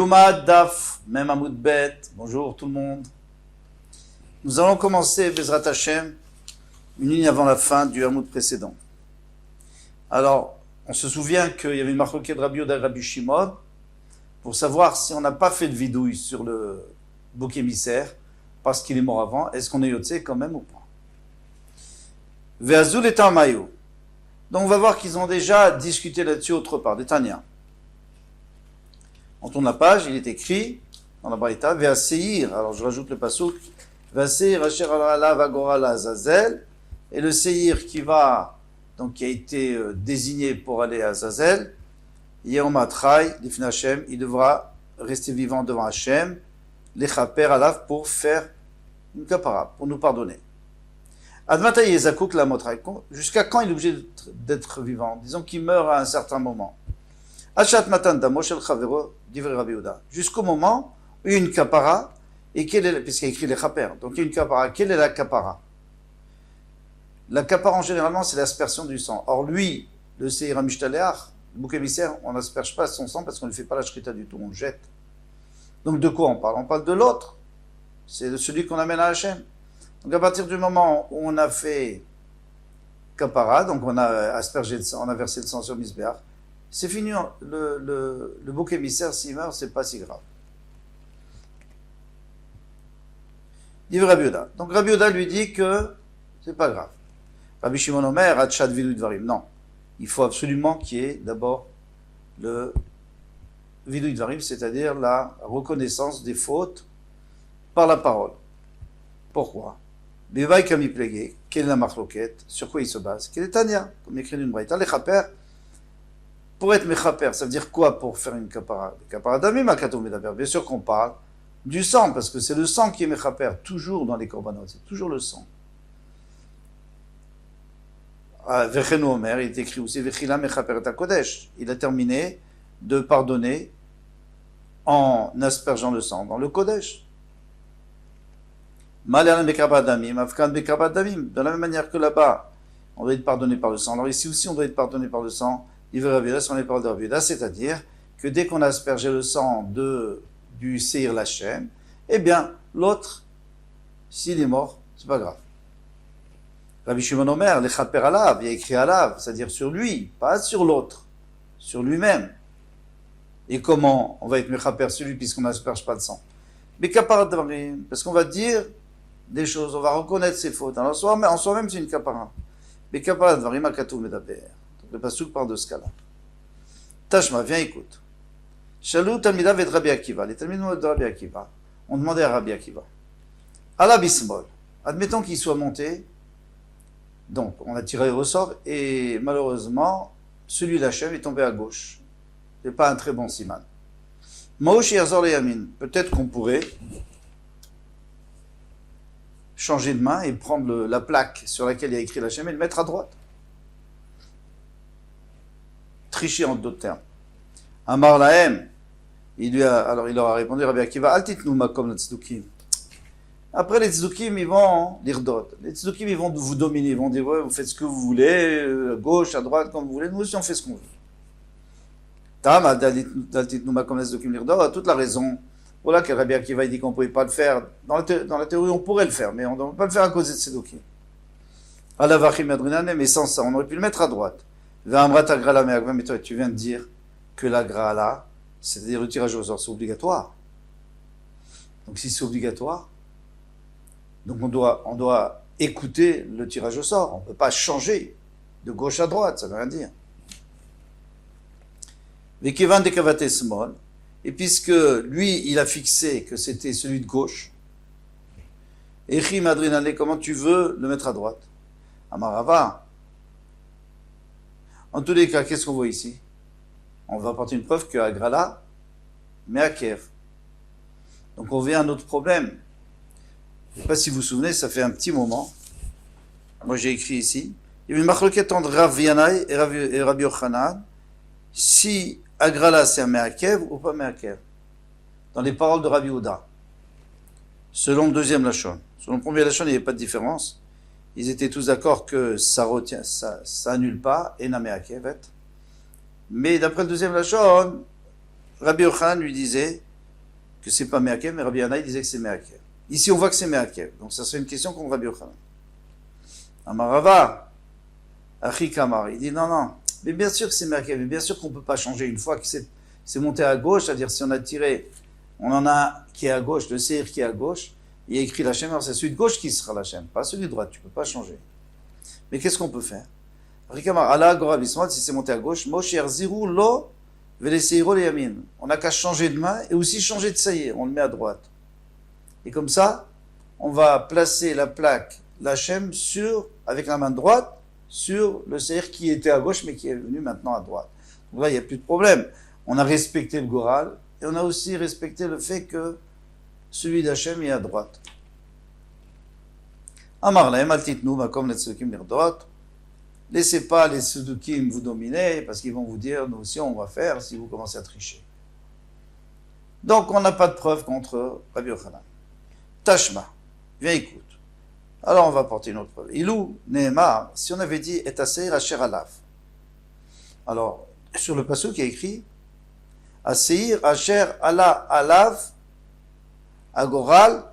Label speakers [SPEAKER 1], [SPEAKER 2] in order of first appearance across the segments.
[SPEAKER 1] Yuma Daf, même Amoud Bet. Bonjour tout le monde. Nous allons commencer, Bezrat Hashem, une ligne avant la fin du Hamoud précédent. Alors, on se souvient qu'il y avait une marloquette de Rabbi Yehuda et Rabbi Shimon pour savoir si on n'a pas fait de vidouille sur le bouc émissaire parce qu'il est mort avant, est-ce qu'on est yotzé quand même ou pas? Ve'azul et Tamayu. Donc on va voir qu'ils ont déjà discuté là-dessus autre part, des Tanya. On tourne la page, il est écrit dans la Braïta, Ve'aseir, alors je rajoute le pasouk, Ve'aseir asher ala vagora la Azazel, et le Seir qui va, donc qui a été désigné pour aller à Azazel, Yom Atrai, l'Ifna Hashem, il devra rester vivant devant Hashem, l'Echaper alav pour faire une kapara, pour nous pardonner. Admata Yezakouk la Motrai, jusqu'à quand il est obligé d'être vivant? Disons qu'il meurt à un certain moment. Achat matan damo shel chavero divrei Rabbi Yehuda. Jusqu'au moment où il y a une kapara, et quelle est, puisqu'il y a écrit les chaper, donc il y a une kapara. Quelle est la kapara? La kapara, généralement, c'est l'aspersion du sang. Or, lui, le Seir HaMishtaleach, le bouc émissaire, on n'asperge pas son sang parce qu'on ne fait pas la shrita du tout, on le jette. Donc, de quoi on parle? On parle de l'autre. C'est de celui qu'on amène à Hachem. Donc, à partir du moment où on a fait kapara, donc on a aspergé le sang, on a versé le sang sur Misbeach, c'est fini. Le bouc émissaire, s'il meurt, c'est pas si grave. Dit Rabbi Yehuda. Donc, Rabbi Yehuda lui dit que c'est pas grave. Rabbi Shimon Omer, Hatchat Vidui Dvarim. Non. Il faut absolument qu'il y ait d'abord le Vidui Dvarim, c'est-à-dire la reconnaissance des fautes par la parole. Pourquoi? Bevaï Kami Plégué, quelle est la marloquette? Sur quoi il se base? Quelle est Tania? Comme écrit d'une braïta, les chaper. Pour être mechaper, ça veut dire quoi pour faire une kapara? Kapara damim akatou medaber. Bien sûr qu'on parle du sang, parce que c'est le sang qui est mechaper, toujours dans les korbanot, c'est toujours le sang. Vechenu Omer, il est écrit aussi Vechila mechaper et kodesh. Il a terminé de pardonner en aspergeant le sang dans le kodesh. De la même manière que là-bas, on doit être pardonné par le sang. Alors ici aussi, on doit être pardonné par le sang. Il veut Rabbi Yehuda, sur les paroles de Rabbi Yehuda, c'est-à-dire que dès qu'on a aspergé le sang du Seir Lachem, eh bien, l'autre, s'il est mort, c'est pas grave. Rabbi Shimon Omer, les chaper alav, il y a écrit alav, c'est-à-dire sur lui, pas sur l'autre, sur lui-même. Et comment on va être mechaper sur lui puisqu'on n'asperge pas le sang? Mais kapara d'varim, parce qu'on va dire des choses, on va reconnaître ses fautes. Alors en soi-même, c'est une kapara. Mais kapara d'varim akatou medaber. Donc le pasuk parle de ce cas-là. Tashma, viens, écoute. Shalou talmidav et Rabbi Akiva. Les talmidav de Rabbi Akiva ont demandé à Rabbi Akiva. Allah bismol. Admettons qu'il soit monté. Donc, on a tiré au sort et malheureusement, celui d'Hachem est tombé à gauche. C'est pas un très bon siman. Maouch Yazor le Yamin. Peut-être qu'on pourrait changer de main et prendre la plaque sur laquelle il y a écrit l'Hachem et le mettre à droite. Tricher en d'autres termes. Amar Lahem. Alors il leur a répondu, Rabbi Akiva, altitnu makom le tzdukim. Après, les tzdukim, ils vont l'irdot. Les tzdukim, ils vont vous dominer. Ils vont dire, ouais, vous faites ce que vous voulez, à gauche, à droite, comme vous voulez. Nous aussi, on fait ce qu'on veut. Tam, altitnu makom le tzdukim l'irdot, toute la raison. Voilà que Rabbi Akiva dit qu'on ne pouvait pas le faire. Dans la théorie, on pourrait le faire, mais on ne peut pas le faire à cause de tzdukim. Alavachim adrinane, mais sans ça, on aurait pu le mettre à droite. Ve'amrat agrala me'agva, mais toi, tu viens de dire que la grala, c'est-à-dire le tirage au sort, c'est obligatoire. Donc si c'est obligatoire, donc on doit écouter le tirage au sort. On ne peut pas changer de gauche à droite, ça ne veut rien dire. Vekevan dekavate smol, et puisque lui, il a fixé que c'était celui de gauche, Echi madrinane, comment tu veux le mettre à droite? Amarava. En tous les cas, qu'est-ce qu'on voit ici? On va apporter une preuve que Agrala, mais à Kiev. Donc on vient à un autre problème. Je ne sais pas si vous vous souvenez, ça fait un petit moment. Moi j'ai écrit ici. Il y a une marloquette entre Rav Yanai et Rabbi Yochanan. Si Agrala c'est un Me'akev ou pas Me'akev. Dans les paroles de Rabbi Yehuda. Selon le deuxième Lachon. Selon le premier Lachon, il n'y avait pas de différence. Ils étaient tous d'accord que ça retient, ça annule pas, et n'a Me'akev. Mais d'après le deuxième Lachon, Rabbi Yochanan lui disait que c'est pas Meakev, mais Rabbi Yana il disait que c'est Meakev. Ici, on voit que c'est Meakev. Donc, ça serait une question contre Rabbi Yochanan. Amarava, Achi Kamar, il dit non, mais bien sûr que c'est Meakev, mais bien sûr qu'on ne peut pas changer une fois que c'est monté à gauche, c'est-à-dire si on a tiré, on en a qui est à gauche, le Seir qui est à gauche, il y a écrit la Shem, alors c'est celui de gauche qui sera la Shem, pas celui de droite, tu ne peux pas changer. Mais qu'est-ce qu'on peut faire? Achi Kamar, Allah Gora Bismol, si c'est monté à gauche, Moshe Erziru Lo, Veleseiro le Yamin. On n'a qu'à changer de main et aussi changer de Seir, on le met à droite. Et comme ça, on va placer la plaque, la Shem, avec la main droite, sur le Seir qui était à gauche, mais qui est venu maintenant à droite. Donc là, il n'y a plus de problème. On a respecté le Goral, et on a aussi respecté le fait que celui d'Hachem est à droite. Amar lahem al titnu makom letzedukim nirdot. Laissez pas les Sudukim vous dominer, parce qu'ils vont vous dire, nous aussi on va faire, si vous commencez à tricher. Donc on n'a pas de preuve contre Rabbi Yochanan. Tashma, viens écoute. Alors on va apporter une autre preuve. Ilou, Nehemar, si on avait dit et Aseir Asher Alav. Alors, sur le passage qui a écrit Aseir Asher Alav Agoral,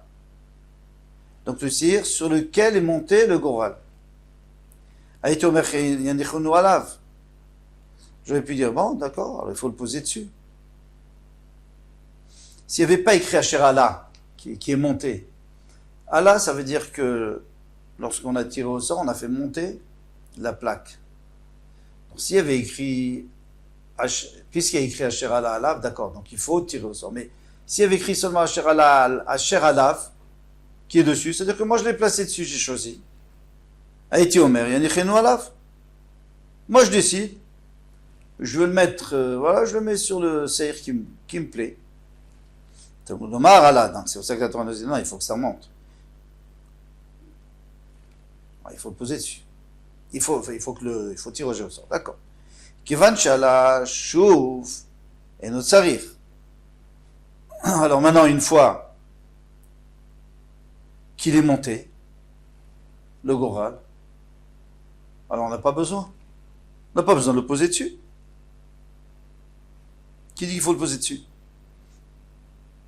[SPEAKER 1] donc le Seir sur lequel est monté le Goral. Aïti Omer Yanichonu Alav. J'aurais pu dire, bon, d'accord, alors il faut le poser dessus. S'il n'y avait pas écrit Asher Allah, qui est monté, Allah, ça veut dire que lorsqu'on a tiré au sort, on a fait monter la plaque. Donc, s'il y avait écrit, puisqu'il y a écrit Asher Allah Alav, d'accord, donc il faut tirer au sort. Mais s'il y avait écrit seulement Asher Alav, qui est dessus, c'est-à-dire que moi je l'ai placé dessus, j'ai choisi. Aïti Omer, Yanichenu Alav. Moi je décide, je veux le mettre, je le mets sur le Seir qui me plaît. C'est pour ça que la Torah nous dit non, il faut que ça monte. Il faut le poser dessus. Il faut tirer au sort. D'accord. Kivan shala shuf et notre sarir. Alors maintenant, une fois qu'il est monté, le Goral, alors on n'a pas besoin. On n'a pas besoin de le poser dessus. Qui dit qu'il faut le poser dessus?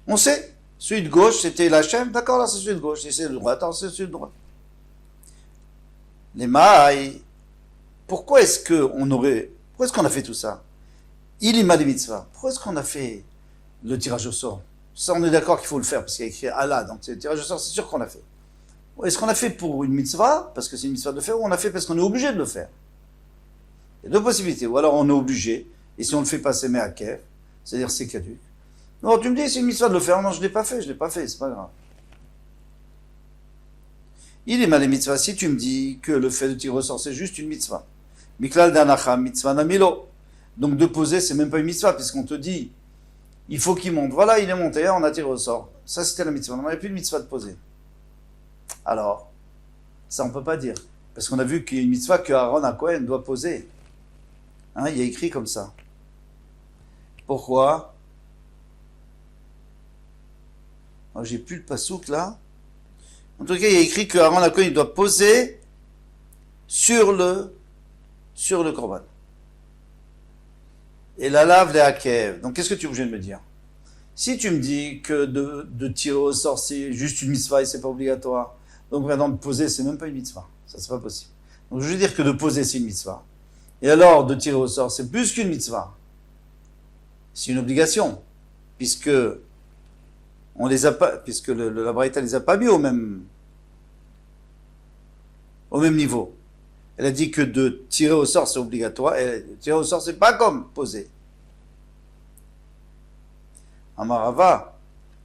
[SPEAKER 1] On sait. Celui de gauche, c'était la Shem. D'accord, là c'est celui de gauche. Et c'est le droit. Attends, c'est celui de droite. Les mailles. Pourquoi est-ce qu'on a fait tout ça? Il est mal les mitzvahs. Pourquoi est-ce qu'on a fait le tirage au sort? Ça, on est d'accord qu'il faut le faire, parce qu'il y a écrit Allah. Donc, c'est le tirage au sort, c'est sûr qu'on l'a fait. Est-ce qu'on a fait pour une mitzvah, parce que c'est une mitzvah de le faire, ou on a fait parce qu'on est obligé de le faire? Il y a deux possibilités. Ou alors on est obligé, et si on le fait pas, c'est me'akev, c'est-à-dire c'est caduc. Non, tu me dis, c'est une mitzvah de le faire. Non, je l'ai pas fait, c'est pas grave. Il est mal les mitzvahs. Si tu me dis que le fait de tirer au sort, c'est juste une mitzvah. Miklal d'anacham, mitzvah namilo. Donc de poser, c'est même pas une mitzvah, puisqu'on te dit, il faut qu'il monte. Voilà, il est monté, on a tiré au sort. Ça, c'était la mitzvah. Non, il n'y a plus de mitzvah de poser. Alors, ça, on peut pas dire. Parce qu'on a vu qu'il y a une mitzvah que Aaron à Cohen doit poser. Hein, il y a écrit comme ça. Pourquoi? Alors, j'ai plus le pasouk là. En tout cas, il y a écrit que Aaron Cohen il doit poser sur le korban. Et la lave les hakev. Donc, qu'est-ce que tu es obligé de me dire? Si tu me dis que de tirer au sort, c'est juste une mitzvah et c'est pas obligatoire, donc maintenant de poser, c'est même pas une mitzvah. Ça, c'est pas possible. Donc, je veux dire que de poser, c'est une mitzvah. Et alors, de tirer au sort, c'est plus qu'une mitzvah. C'est une obligation. Puisque la Braïta les a pas mis au même niveau. Elle a dit que de tirer au sort, c'est obligatoire, et tirer au sort, c'est pas comme poser. Amarava,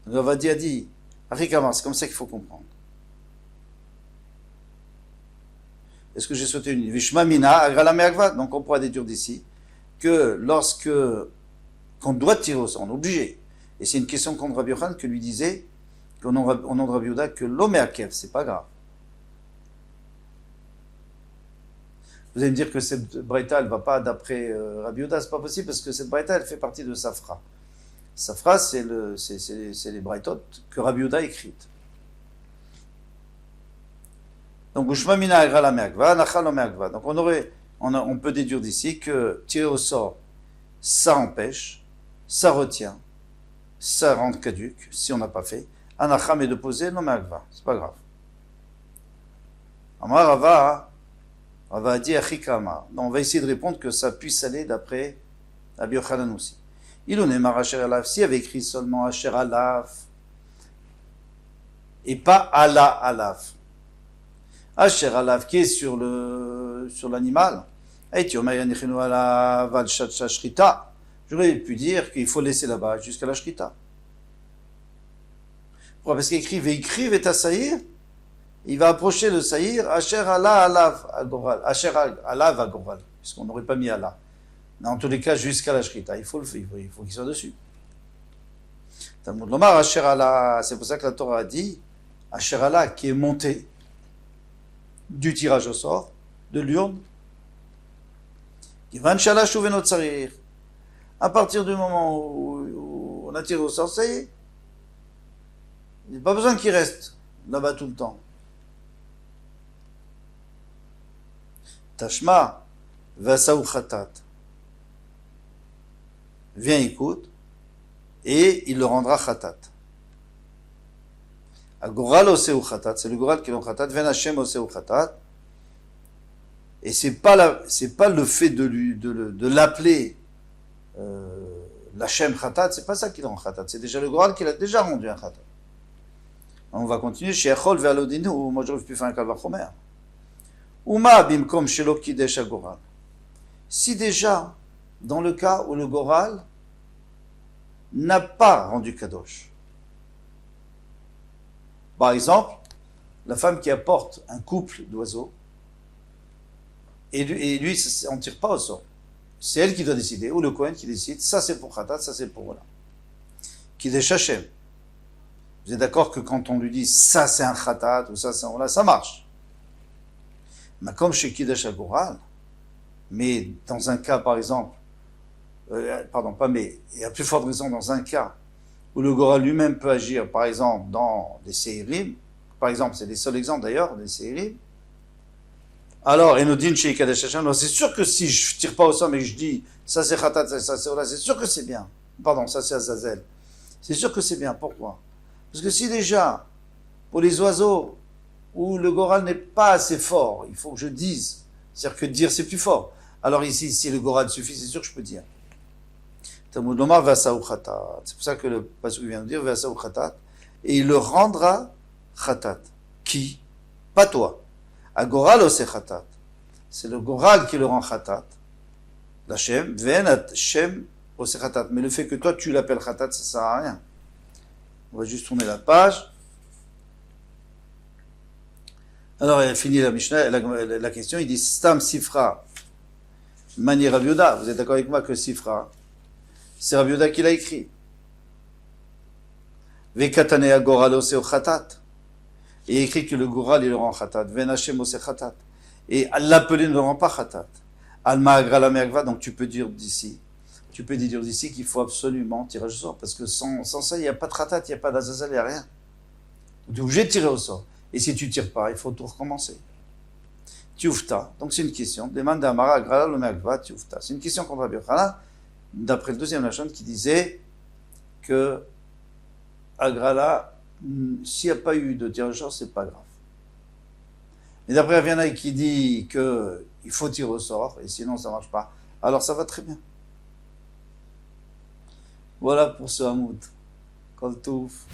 [SPEAKER 1] Ravadi a dit, Arikamar, c'est comme ça qu'il faut comprendre. Est-ce que j'ai sauté une Vishma Mina, Agrala Me'agva? Donc on pourra déduire d'ici que qu'on doit tirer au sort, on est obligé. Et c'est une question contre Rabbi Yochanan que lui disait, au nom de Rabbi Yehuda, que l'Omeakev, c'est pas grave. Vous allez me dire que cette braïta, elle ne va pas d'après Rabbi Yehuda, c'est pas possible parce que cette braïta, elle fait partie de Safra. Safra, c'est les braïtot que Rabbi Yehuda a écrites. Donc, Ushma mina agra la me'agva, nachal la me'agva. Donc, on peut déduire d'ici que tirer au sort, ça empêche, ça retient. ça rend caduque si on n'a pas fait. Anacham est de poser, non mais agva, c'est pas grave. Amar Rava a dit Achikama. Donc on va essayer de répondre que ça puisse aller d'après Rabbi Yochanan aussi. Il en est Asher Alav, s'il avait écrit seulement Asher Alav et pas Ala Alav. Asher Alav qui est sur l'animal. J'aurais pu dire qu'il faut laisser là-bas jusqu'à la shrita. Pourquoi? Parce qu'il écrit Veikriv et Saïr. Il va approcher le Saïr, Asher Allah Alav Agoral, Asher Alav Agoral, puisqu'on n'aurait pas mis Allah. Mais en tous les cas, jusqu'à la shrita, il faut qu'il soit dessus. Talmud Lomar, Asher Allah, c'est pour ça que la Torah a dit, Asher Allah qui est monté du tirage au sort, de l'urne, à partir du moment où on a tiré au sort, ça y est. Il n'y a pas besoin qu'il reste là-bas tout le temps. Tashma, Vasaou Khatat. Viens, écoute, et il le rendra Khatat. Agoral Oseu Khatat, c'est le Goral qui le Khatat, Ven Hashem Oseu Khatat. Et c'est pas le fait de l'appeler l'Hashem Khatat, c'est pas ça qui le rend Khatat, c'est déjà le Goral qui l'a déjà rendu un Khatat. On va continuer chez Echol Ve'alodinu, moi j'aurais pu faire un Kalvachomer. Uma bimkom shelo kidesh agoral. Si déjà, dans le cas où le Goral n'a pas rendu Kadosh, par exemple, la femme qui apporte un couple d'oiseaux, et lui, on ne tire pas au sort. C'est elle qui doit décider, ou le Kohen qui décide, ça c'est pour Khatat, ça c'est pour voilà. Kidesh Hashem. Vous êtes d'accord que quand on lui dit ça c'est un Khatat, ou ça c'est un voilà, ça marche. Mais comme chez Kidesh Agoral, mais dans un cas par exemple, et à plus forte raison dans un cas où le Goral lui-même peut agir, par exemple dans des Seirim, par exemple, c'est les seuls exemples d'ailleurs, des Seirim, alors, Enodin chez Kadesh Hashem, c'est sûr que si je tire pas au sort, mais je dis, ça c'est Khatat, ça c'est Ola, c'est sûr que c'est bien. Pardon, ça c'est Azazel. C'est sûr que c'est bien. Pourquoi? Parce que si déjà, pour les oiseaux, où le Goral n'est pas assez fort, il faut que je dise, c'est-à-dire que dire c'est plus fort. Alors ici, si le Goral suffit, c'est sûr que je peux dire. Talmud Lomar Vasaou Khatat. C'est pour ça que le pasuk vient de dire Vasaou Khatat. Et il le rendra Khatat. Qui? Pas toi. Agoral ose Khatat. C'est le Goral qui le rend Khatat. L'Hachem, Ven Hashem ose Khatat. Mais le fait que toi tu l'appelles Khatat, ça sert à rien. On va juste tourner la page. Alors, il a fini la Mishnah, la question, il dit Stam Sifra, Mani Rav Yehuda. Vous êtes d'accord avec moi que Sifra, c'est Rav Yehuda qui l'a écrit. Vekatane Agoral ose Khatat. Et il écrit que le Goral, il le rend Khatat. Ven Hashem ose Khatat. Et l'appeler ne le rend pas Khatat. Alma Agra Merkva, donc tu peux dire d'ici qu'il faut absolument tirer au sort, parce que sans ça, il n'y a pas de Khatat, il n'y a pas d'Azazel, il n'y a rien. Tu es obligé de tirer au sort. Et si tu ne tires pas, il faut tout recommencer. Tioufta, donc c'est une question. Demande à Amara Agra le Merkva, Tioufta. C'est une question contre Rabbi Yochanan, d'après le deuxième Lachon, qui disait que Agrala, s'il n'y a pas eu de tirage au sort, c'est pas grave. Et d'après Aviana qui dit qu'il faut tirer au sort, et sinon ça ne marche pas, alors ça va très bien. Voilà pour ce Hamoud. Kol Touf.